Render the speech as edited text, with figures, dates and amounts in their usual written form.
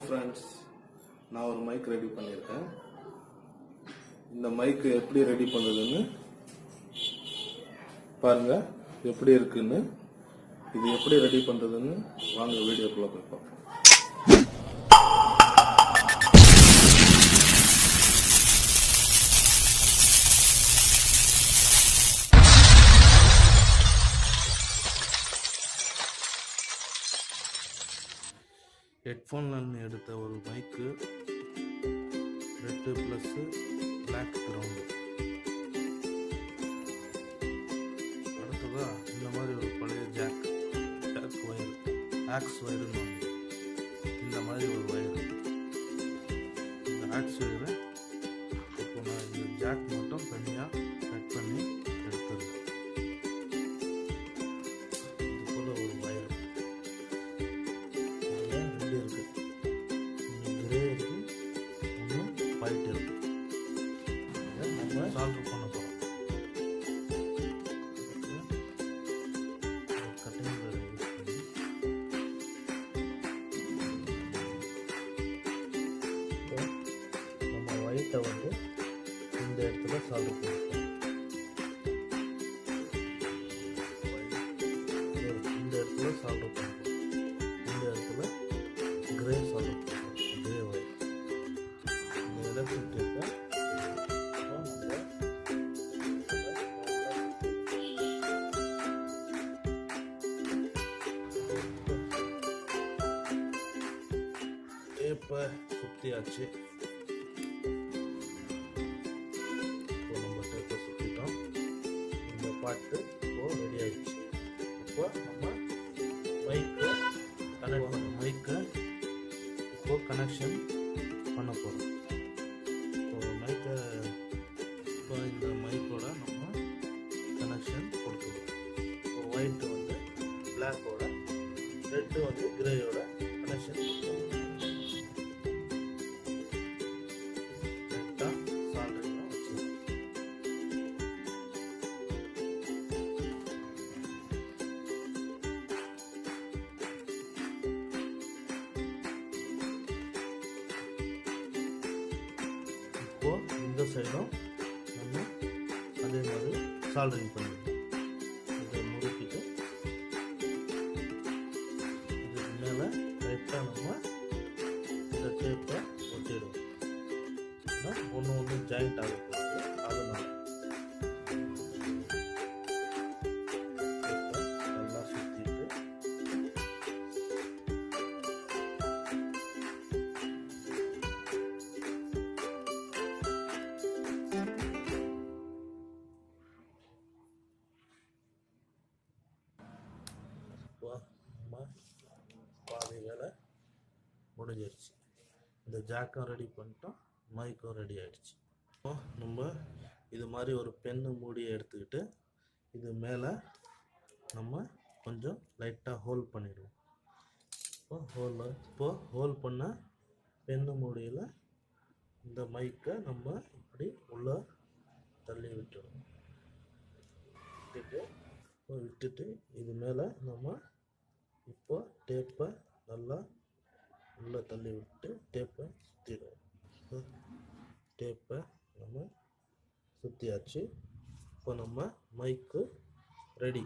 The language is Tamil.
ஃப்ரெண்ட்ஸ், நான் ஒரு மைக் ரெடி பண்ணியிருக்கேன். இந்த மைக் எப்படி ரெடி பண்ணுறதுன்னு பாருங்க, எப்படி இருக்குன்னு. இது எப்படி ரெடி பண்ணுறதுன்னு வாங்க வீடியோக்குள்ளே போய் பார்ப்போம். ஹெட்ஃபோன்லேருந்து எடுத்த ஒரு மைக்கு, ரெட்டு ப்ளஸ்ஸு பிளாக் கிரவுண்டு. அடுத்ததாக இந்த மாதிரி ஒரு பழைய ஜாக் ஒயர், ஆக்ஸ் ஒயருன்னு வாங்க. இந்த மாதிரி ஒரு ஒயர், இந்த ஆக்ஸ் ஒயரை இப்போ நான் இந்த ஜாக் மட்டும் தனியாக கட் பண்ணி எடுத்துருவேன். இது போல் ஒரு ஒயர் இருக்கு, ஒன்று கிரே இருக்கு, ஒன்று ஒயிட் இருக்கு. நம்ம சால்டர் பண்ண போகிறோம். கட்டிங் பிளேடை யூஸ் பண்ணி நம்ம ஒயிட்டை வந்து இந்த இடத்துல சால்டர் பண்ணிப்போம். இந்த இடத்துல சால்டர் பண்ணிப்போம். இந்த இடத்துல கிரே சால்டர் பண்ணிப்போம். Grey white. இந்த எலக்ட்ரிக் டேப்பை டேப்பை சுற்றியாச்சு. இப்போ நம்ம டேப்பை சுற்றிட்டோம். இந்த பாட்டு இப்போ ரெடி ஆயிடுச்சு. இப்போ நம்ம மைக்கை கனெக்ட் பண்ண மைக்கை இப்போ கனெக்ஷன் பண்ண போகிறோம். இப்போ இந்த மைக்கோட நம்ம கனெக்ஷன் கொடுத்துருவோம். இப்போ ஒயிட்டு வந்து பிளாக்கோட, ரெட்டு வந்து கிரேயோட கனெக்ஷன் கொடுத்துருவோம். கரெக்டாக சால்டரிங்காக வச்சுருவோம். இப்போ இந்த சைடும் நம்ம அதே மாதிரி சால்டரிங் பண்ணிடுவோம். இதை முறுக்கிட்டு இதுக்கு மேலே லைட்டாக நம்ம இந்த டேப்பை ஒட்டிடுவோம். ஒன்று ஜாயிண்ட் ஆக போகுது, அதனால நல்லா சுற்றிட்டு நம்ம பாதி வேலை முடிஞ்சிருச்சு. இந்த ஜாக்கும் ரெடி பண்ணிட்டோம், மைக்கும் ரெடி ஆயிடுச்சு. இப்போ நம்ம இது மாதிரி ஒரு பென்னு மூடியை எடுத்துக்கிட்டு இது மேலே நம்ம கொஞ்சம் லைட்டாக ஹோல் பண்ணிடுவோம். இப்போ ஹோல் பண்ண பென்னு மூடியில் இந்த மைக்கை நம்ம இப்படி உள்ள தள்ளி விட்டுடுவோம். விட்டுட்டு இது மேலே நம்ம இப்போ டேப்பை நல்லா உள்ளே தள்ளி விட்டு டேப்பை சுற்றிடுவோம். டேப்பை நம்ம சுற்றியாச்சு. இப்போ நம்ம மைக்கு ரெடி.